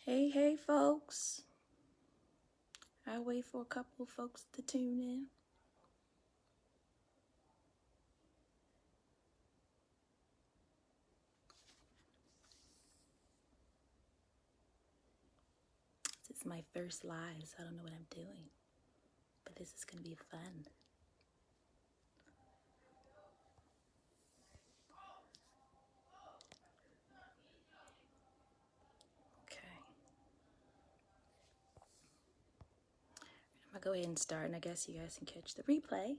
Hey, folks. I wait for a couple of folks to tune in. This is my first live, so I don't know what I'm doing. But this is going to be fun. Okay. I'm going to go ahead and start, and I guess you guys can catch the replay.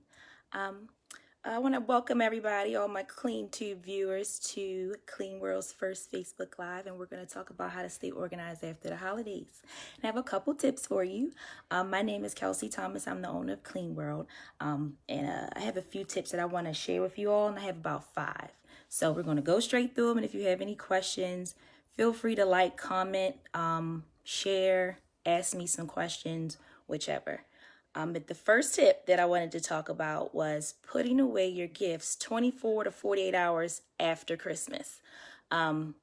I want to welcome everybody, all my Clean Tube viewers, to Clean World's first Facebook Live, and we're going to talk about how to stay organized after the holidays. And I have a couple tips for you. My name is Kelsey Thomas. I'm the owner of Klean World, and I have a few tips that I want to share with you all, and I have about 5. So we're going to go straight through them, and if you have any questions, feel free to like, comment, share, ask me some questions, whichever. But the first tip that I wanted to talk about was putting away your gifts 24 to 48 hours after Christmas. You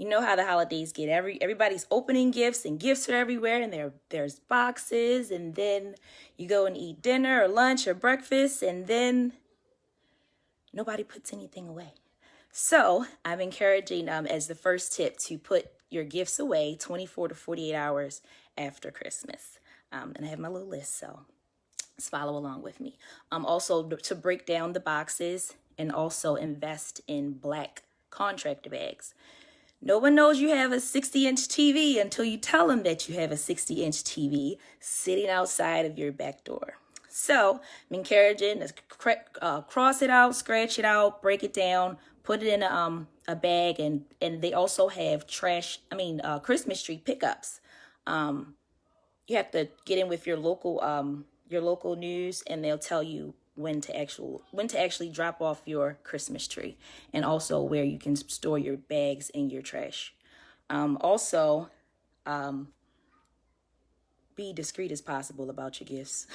know how the holidays get. Everybody's opening gifts, and gifts are everywhere, and there's boxes, and then you go and eat dinner or lunch or breakfast, and then nobody puts anything away. So I'm encouraging as the first tip to put your gifts away 24 to 48 hours after Christmas. And I have my little list, so let's follow along with me. Also to break down the boxes and also invest in black contractor bags. No one knows you have a 60-inch TV until you tell them that you have a 60-inch TV sitting outside of your back door. So I'm encouraging to cross it out, scratch it out, break it down, put it in a bag, and they also have Christmas tree pickups. You have to get in with your local news, and they'll tell you when to actually drop off your Christmas tree, and also where you can store your bags and your trash. Also, be discreet as possible about your gifts.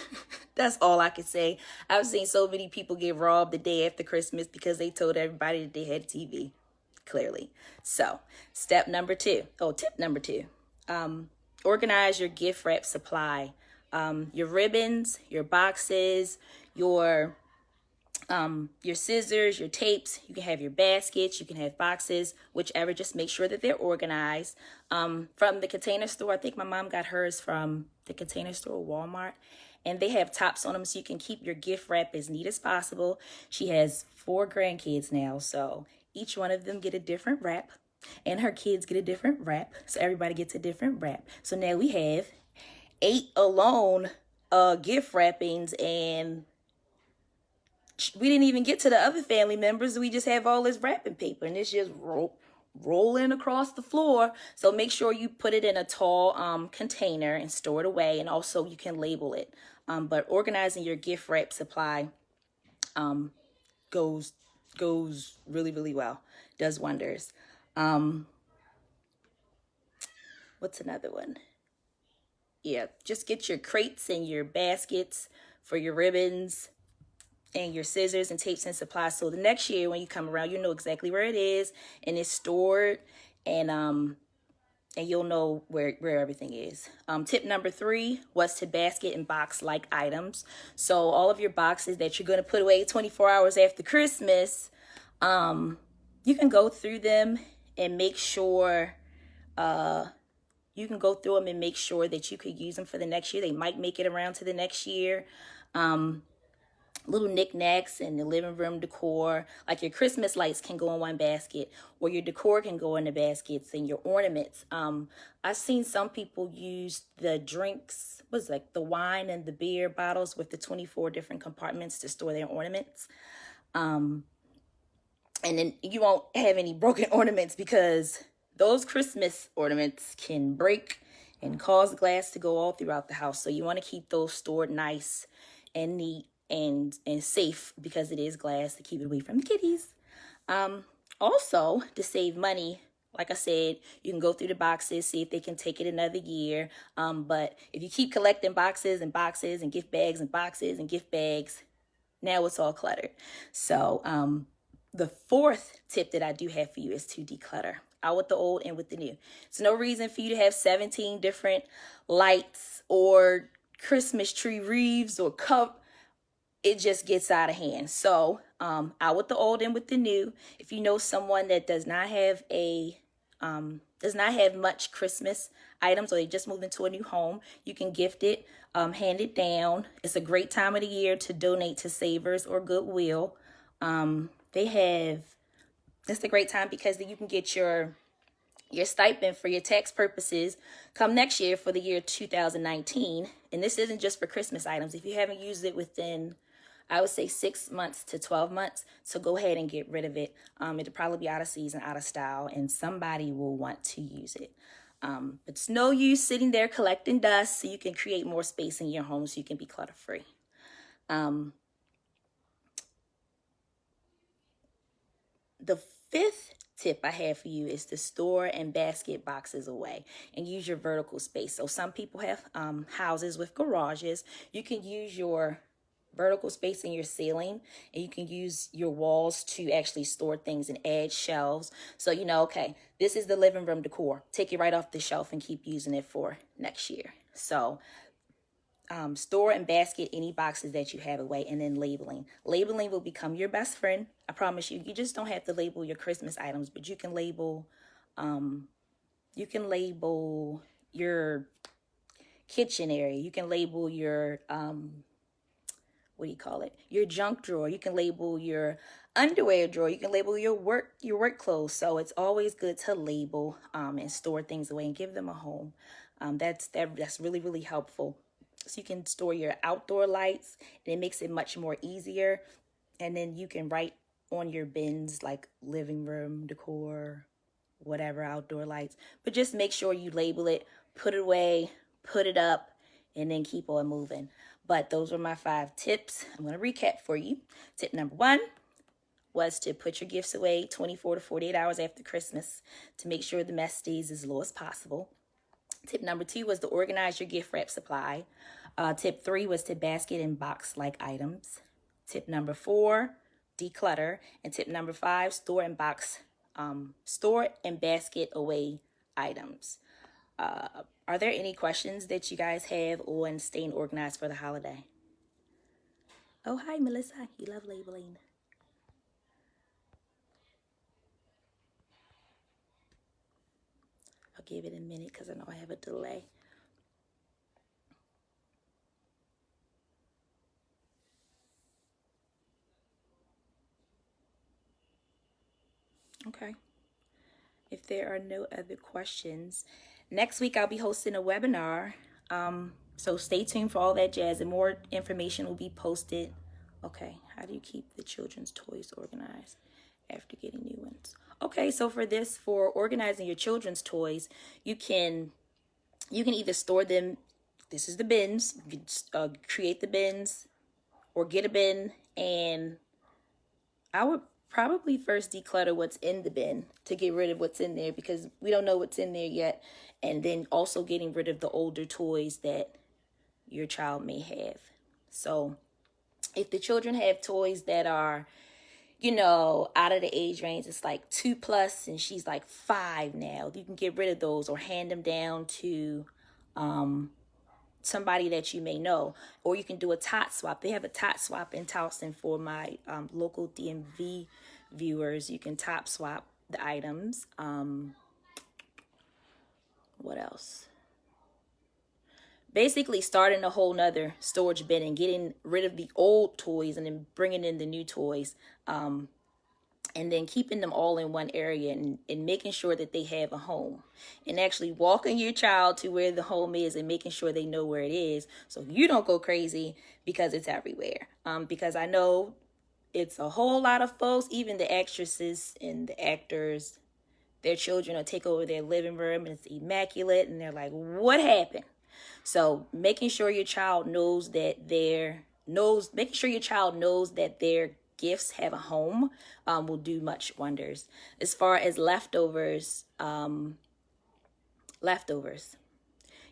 That's all I can say. I've seen so many people get robbed the day after Christmas because they told everybody that they had a TV, clearly. So, tip number 2. Organize your gift wrap supply. Your ribbons, your boxes, your scissors, your tapes. You can have your baskets, you can have boxes, whichever. Just make sure that they're organized. From the Container Store, I think my mom got hers from the Container Store, Walmart, and they have tops on them so you can keep your gift wrap as neat as possible. She has 4 grandkids now, so each one of them get a different wrap, and her kids get a different wrap, so everybody gets a different wrap. So now we have 8 alone gift wrappings, and we didn't even get to the other family members. We just have all this wrapping paper, and it's just rolling across the floor. So make sure you put it in a tall container and store it away, and also you can label it. But organizing your gift wrap supply goes really, really well. Does wonders. What's another one? Yeah, just get your crates and your baskets for your ribbons and your scissors and tapes and supplies. So the next year when you come around, you know exactly where it is, and it's stored, and you'll know where everything is. Tip number 3 was to basket and box like items. So all of your boxes that you're going to put away 24 hours after Christmas, you can go through them and make sure that you could use them for the next year. They might make it around to the next year. Little knickknacks and the living room decor, like your Christmas lights can go in one basket, or your decor can go in the baskets, and your ornaments. I've seen some people use the drinks, the wine and the beer bottles with the 24 different compartments to store their ornaments. And then you won't have any broken ornaments, because those Christmas ornaments can break and cause glass to go all throughout the house. So you want to keep those stored nice and neat and safe, because it is glass, to keep it away from the kitties. Also, to save money, like I said, you can go through the boxes, see if they can take it another year. But if you keep collecting boxes and boxes and gift bags and boxes and gift bags, now it's all cluttered. So The fourth tip that I do have for you is to declutter, out with the old and with the new. It's no reason for you to have 17 different lights or Christmas tree wreaths or cup. It just gets out of hand. So out with the old and with the new. If you know someone that does not have much Christmas items, or they just moved into a new home, you can gift it, hand it down. It's a great time of the year to donate to Savers or Goodwill. It's a great time because then you can get your stipend for your tax purposes come next year for the year 2019. And this isn't just for Christmas items. If you haven't used it within, I would say 6 months to 12 months, so go ahead and get rid of it. It'll probably be out of season, out of style, and somebody will want to use it. It's no use sitting there collecting dust, so you can create more space in your home so you can be clutter free. The fifth tip I have for you is to store and basket boxes away and use your vertical space. So some people have houses with garages. You can use your vertical space in your ceiling, and you can use your walls to actually store things and add shelves. So okay, this is the living room decor. Take it right off the shelf and keep using it for next year. So store and basket any boxes that you have away, and then labeling. Labeling will become your best friend. I promise you. You just don't have to label your Christmas items, but you can label your kitchen area. You can label your your junk drawer. You can label your underwear drawer. You can label your work clothes. So it's always good to label and store things away and give them a home. That's really, really helpful. So you can store your outdoor lights, and it makes it much more easier. And then you can write on your bins like living room decor, whatever, outdoor lights. But just make sure you label it, put it away, put it up, and then keep on moving. But those were my 5 tips. I'm going to recap for you. Tip number 1 was to put your gifts away 24 to 48 hours after Christmas to make sure the mess stays as low as possible. Tip number 2 was to organize your gift wrap supply. Tip 3 was to basket and box like items. Tip number 4, declutter. And tip number 5, store and basket away items. Are there any questions that you guys have on staying organized for the holiday? Oh, hi, Melissa. You love labeling. I'll give it a minute because I know I have a delay. Okay. If there are no other questions, next week I'll be hosting a webinar. So stay tuned for all that jazz, and more information will be posted. Okay, how do you keep the children's toys organized after getting new ones? Okay, so for organizing your children's toys, you can either store them. This is the bins. You can create the bins or get a bin, and I would probably first declutter what's in the bin to get rid of what's in there, because we don't know what's in there yet. And then also getting rid of the older toys that your child may have. So if the children have toys that are, out of the age range, it's like 2+ and she's like 5 now, you can get rid of those or hand them down to somebody that you may know. Or you can do a tot swap. They have a tot swap in Towson for my local DMV viewers. You can top swap the items. What else? Basically starting a whole nother storage bin and getting rid of the old toys and then bringing in the new toys. And then keeping them all in one area and making sure that they have a home. And actually walking your child to where the home is and making sure they know where it is, so you don't go crazy because it's everywhere. Because I know it's a whole lot of folks, even the actresses and the actors, their children will take over their living room and it's immaculate and they're like, what happened? So making sure your child knows that their gifts have a home will do much wonders. As far as leftovers,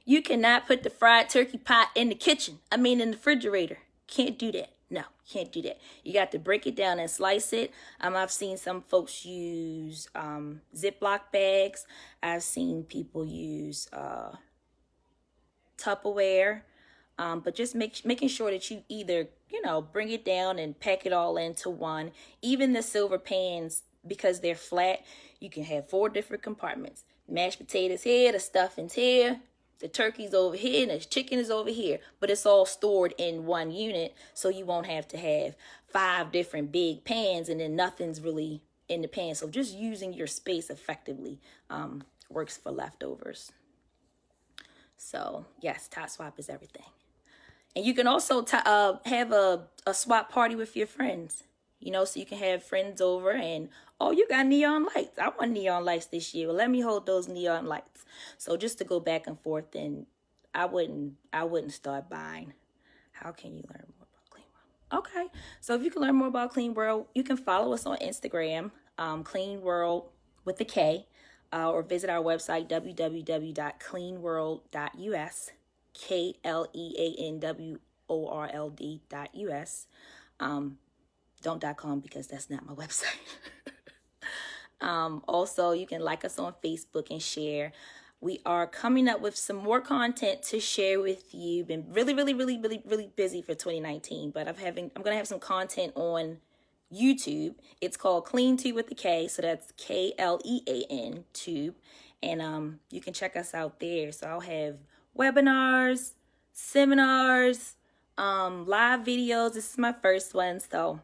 you cannot put the fried turkey pot in the kitchen. In the refrigerator. Can't do that. No, Can't do that. You got to break it down and slice it. I've seen some folks use Ziploc bags. I've seen people use Tupperware. But just making sure that you either, bring it down and pack it all into one. Even the silver pans, because they're flat, you can have 4 different compartments. Mashed potatoes here, the stuffing's here, the turkey's over here, and the chicken is over here. But it's all stored in one unit, so you won't have to have 5 different big pans and then nothing's really in the pan. So just using your space effectively works for leftovers. So yes, Tot Swap is everything. And you can also have a swap party with your friends, so you can have friends over and, oh, you got neon lights. I want neon lights this year. Well, let me hold those neon lights. So just to go back and forth, and I wouldn't start buying. How can you learn more about Klean World? Okay, so if you can learn more about Klean World, you can follow us on Instagram, Klean World with a K, or visit our website, www.kleanworld.us. KLEANWORLD.us. Don't .com because that's not my website. Also, you can like us on Facebook and share. We are coming up with some more content to share with you. Been really, really, really, really, really busy for 2019, but I'm going to have some content on YouTube. It's called Klean Tube with the K, so that's KLEAN Tube, and you can check us out there. So I'll have webinars, seminars, live videos. This is my first one, so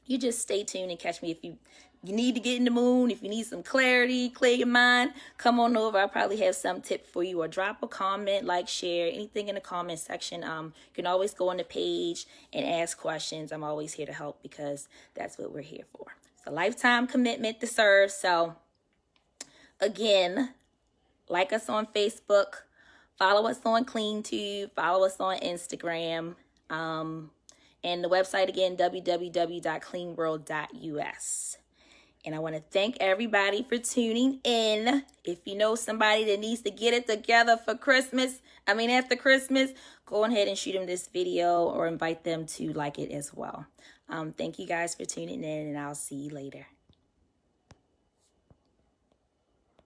you just stay tuned and catch me. If you need to get in the mood, if you need some clarity, clear your mind, come on over. I'll probably have some tip for you, or drop a comment, like, share, anything in the comment section. You can always go on the page and ask questions. I'm always here to help because that's what we're here for. It's a lifetime commitment to serve. So again, like us on Facebook, follow us on CleanTube, follow us on Instagram, and the website again, www.kleanworld.us. And I want to thank everybody for tuning in. If you know somebody that needs to get it together for after Christmas, go ahead and shoot them this video or invite them to like it as well. Thank you guys for tuning in, and I'll see you later.